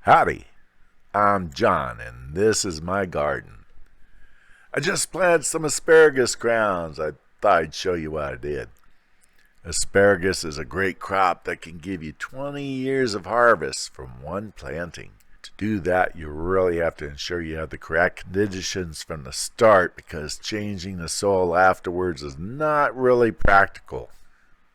Howdy, I'm John, and this is my garden. I just planted some asparagus crowns. I thought I'd show you what I did. Asparagus is a great crop that can give you 20 years of harvest from one planting. To do that, you really have to ensure you have the correct conditions from the start, because changing the soil afterwards is not really practical.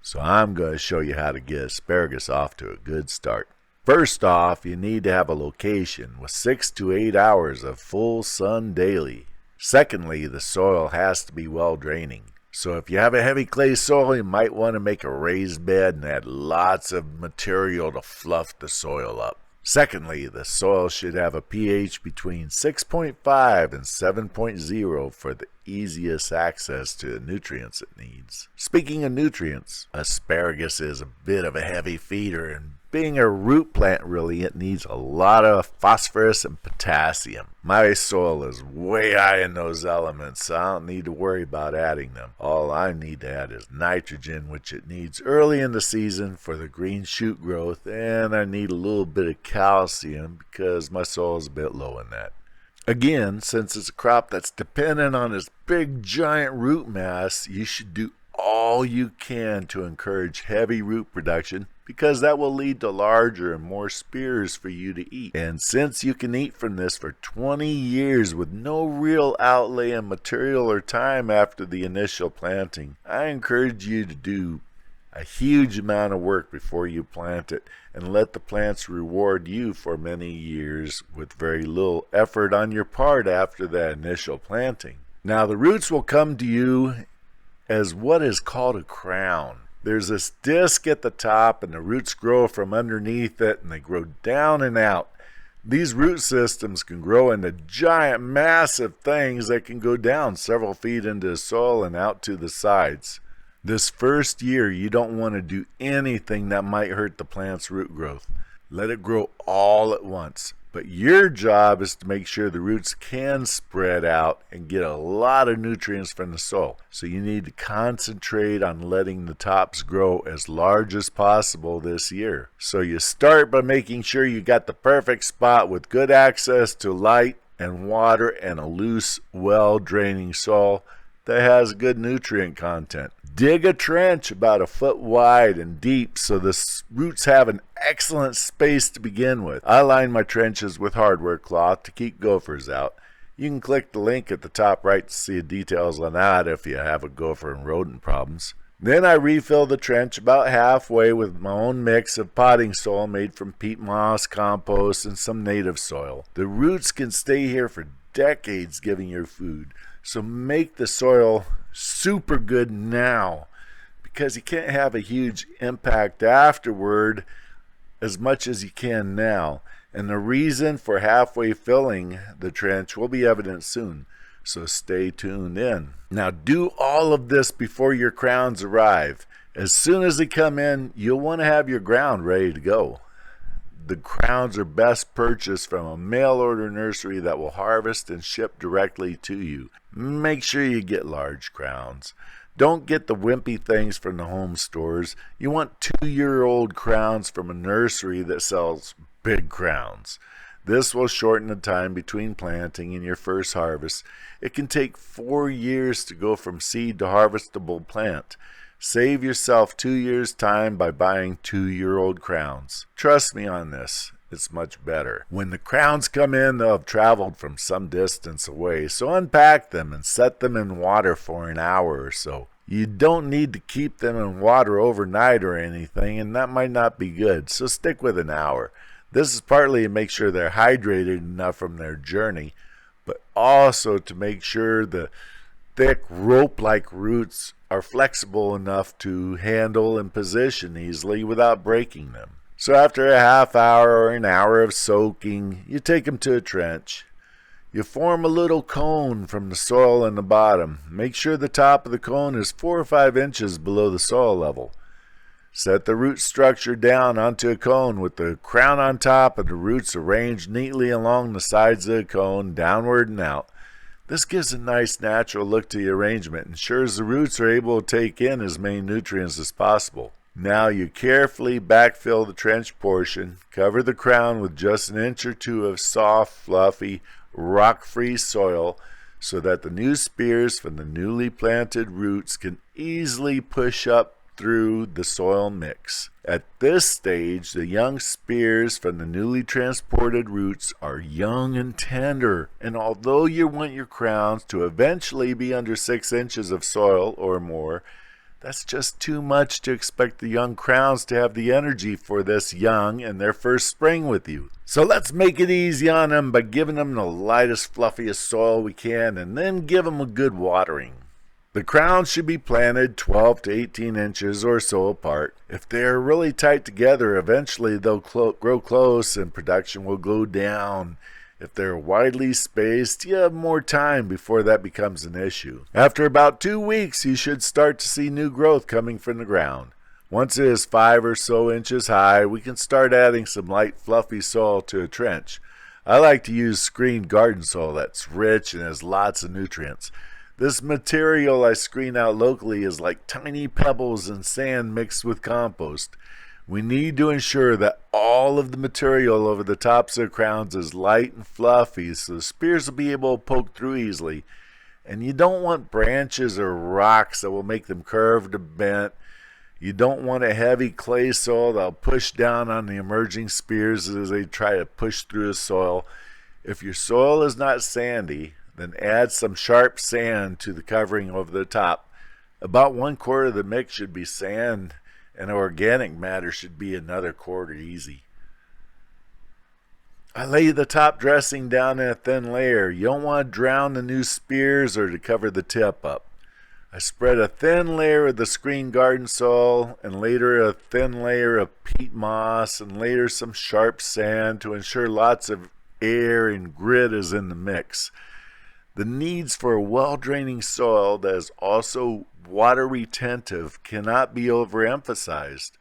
So I'm going to show you how to get asparagus off to a good start. First off, you need to have a location with 6 to 8 hours of full sun daily. Secondly, the soil has to be well draining. So if you have a heavy clay soil, you might want to make a raised bed and add lots of material to fluff the soil up. Secondly, the soil should have a pH between 6.5 and 7.0 for the easiest access to the nutrients it needs. Speaking of nutrients, asparagus is a bit of a heavy feeder, and being a root plant, really, it needs a lot of phosphorus and potassium. My soil is way high in those elements, so I don't need to worry about adding them. All I need to add is nitrogen, which it needs early in the season for the green shoot growth, and I need a little bit of calcium because my soil is a bit low in that. Again, since it's a crop that's dependent on this big giant root mass, you should do all you can to encourage heavy root production, because that will lead to larger and more spears for you to eat. And since you can eat from this for 20 years with no real outlay in material or time after the initial planting, I encourage you to do a huge amount of work before you plant it, and let the plants reward you for many years with very little effort on your part after that initial planting. Now, the roots will come to you as what is called a crown. There's this disc at the top, and the roots grow from underneath it, and they grow down and out. These root systems can grow into giant, massive things that can go down several feet into the soil and out to the sides. This first year, you don't want to do anything that might hurt the plant's root growth. Let it grow all at once. But your job is to make sure the roots can spread out and get a lot of nutrients from the soil. So you need to concentrate on letting the tops grow as large as possible this year. So you start by making sure you got the perfect spot with good access to light and water and a loose, well-draining soil that has good nutrient content. Dig a trench about 1 foot wide and deep so the roots have an excellent space to begin with. I line my trenches with hardware cloth to keep gophers out. You can click the link at the top right to see details on that if you have a gopher and rodent problems. Then I refill the trench about halfway with my own mix of potting soil made from peat moss, compost, and some native soil. The roots can stay here for decades giving you food, so make the soil super good now, because you can't have a huge impact afterward as much as you can now. And the reason for halfway filling the trench will be evident soon, so stay tuned in. Now, do all of this before your crowns arrive. As soon as they come in, you'll want to have your ground ready to go. The crowns are best purchased from a mail order nursery that will harvest and ship directly to you. Make sure you get large crowns. Don't get the wimpy things from the home stores. You want 2-year-old crowns from a nursery that sells big crowns. This will shorten the time between planting and your first harvest. It can take 4 years to go from seed to harvestable plant. Save yourself 2 years' time by buying 2-year-old crowns. Trust me on this, it's much better. When the crowns come in, they'll have traveled from some distance away, so unpack them and set them in water for an hour or so. You don't need to keep them in water overnight or anything, and that might not be good, so stick with an hour. This is partly to make sure they're hydrated enough from their journey, but also to make sure the thick rope-like roots are flexible enough to handle and position easily without breaking them. So after a half hour or an hour of soaking, you take them to a trench. You form a little cone from the soil in the bottom. Make sure the top of the cone is 4 or 5 inches below the soil level. Set the root structure down onto a cone with the crown on top and the roots arranged neatly along the sides of the cone, downward and out. This gives a nice natural look to the arrangement and ensures the roots are able to take in as many nutrients as possible. Now you carefully backfill the trench portion, cover the crown with just an inch or two of soft, fluffy, rock-free soil so that the new spears from the newly planted roots can easily push up through the soil mix. At this stage, the young spears from the newly transported roots are young and tender, and although you want your crowns to eventually be under 6 inches of soil or more, that's just too much to expect the young crowns to have the energy for this young and their first spring with you. So let's make it easy on them by giving them the lightest, fluffiest soil we can, and then give them a good watering. The crowns should be planted 12 to 18 inches or so apart. If they're really tight together, eventually they'll grow close and production will go down. If they're widely spaced, you have more time before that becomes an issue. After about 2 weeks, you should start to see new growth coming from the ground. Once it is 5 or so inches high, we can start adding some light, fluffy soil to a trench. I like to use screened garden soil that's rich and has lots of nutrients. This material I screen out locally is like tiny pebbles and sand mixed with compost. We need to ensure that all of the material over the tops of the crowns is light and fluffy so the spears will be able to poke through easily. And you don't want branches or rocks that will make them curved or bent. You don't want a heavy clay soil that will push down on the emerging spears as they try to push through the soil. If your soil is not sandy, then add some sharp sand to the covering over the top. About 1/4 of the mix should be sand, and organic matter should be another 1/4 easy. I lay the top dressing down in a thin layer. You don't want to drown the new spears or to cover the tip up. I spread a thin layer of the screen garden soil and later a thin layer of peat moss and later some sharp sand to ensure lots of air and grit is in the mix. The needs for a well-draining soil that is also water retentive cannot be overemphasized.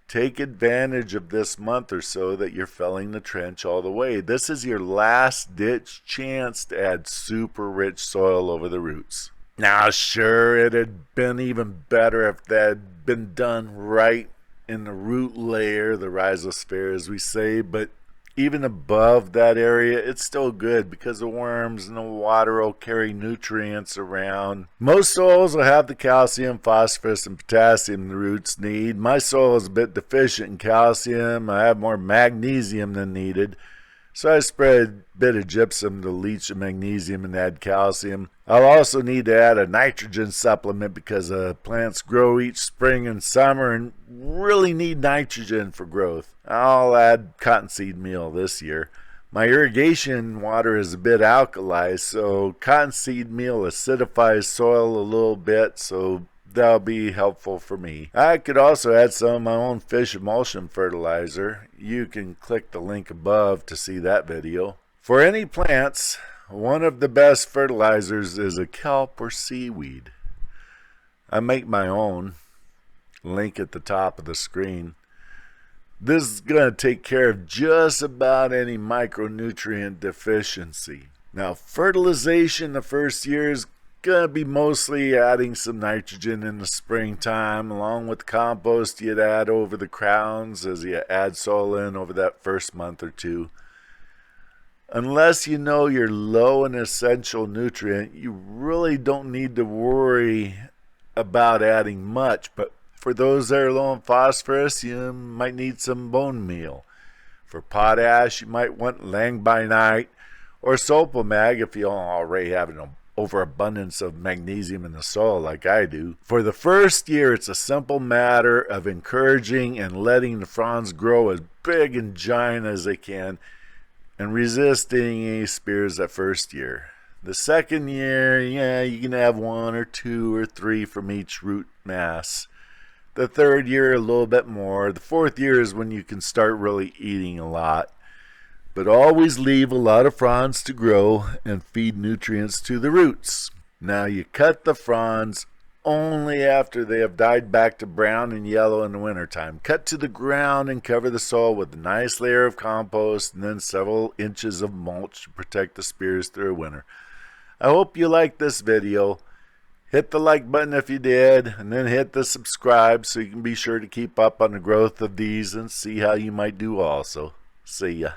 Take advantage of this month or so that you're filling the trench all the way. This is your last-ditch chance to add super rich soil over the roots. Now, sure, it had been even better if that had been done right in the root layer, the rhizosphere as we say, but even above that area, it's still good because the worms and the water will carry nutrients around. Most soils will have the calcium, phosphorus, and potassium the roots need. My soil is a bit deficient in calcium. I have more magnesium than needed. So I spread a bit of gypsum to leach the magnesium and add calcium. I'll also need to add a nitrogen supplement because plants grow each spring and summer and really need nitrogen for growth. I'll add cottonseed meal this year. My irrigation water is a bit alkali, so cottonseed meal acidifies soil a little bit, so that'll be helpful for me. I could also add some of my own fish emulsion fertilizer. You can click the link above to see that video. For any plants, one of the best fertilizers is a kelp or seaweed. I make my own. Link at the top of the screen. This is going to take care of just about any micronutrient deficiency. Now, fertilization the first year is going to be mostly adding some nitrogen in the springtime along with compost you'd add over the crowns as you add soil in over that first month or two. Unless you know you're low in essential nutrient, you really don't need to worry about adding much, but for those that are low in phosphorus, you might need some bone meal. For potash, you might want lang by night or sulfamag if you already have an overabundance of magnesium in the soil like I do. For the first year, it's a simple matter of encouraging and letting the fronds grow as big and giant as they can and resisting any spears that first year. The second year, you can have 1 or 2 or 3 from each root mass. The third year, a little bit more. The fourth year is when you can start really eating a lot. But always leave a lot of fronds to grow and feed nutrients to the roots. Now you cut the fronds only after they have dyed back to brown and yellow in the wintertime. Cut to the ground and cover the soil with a nice layer of compost and then several inches of mulch to protect the spears through winter. I hope you liked this video. Hit the like button if you did, and then hit the subscribe so you can be sure to keep up on the growth of these and see how you might do also. See ya.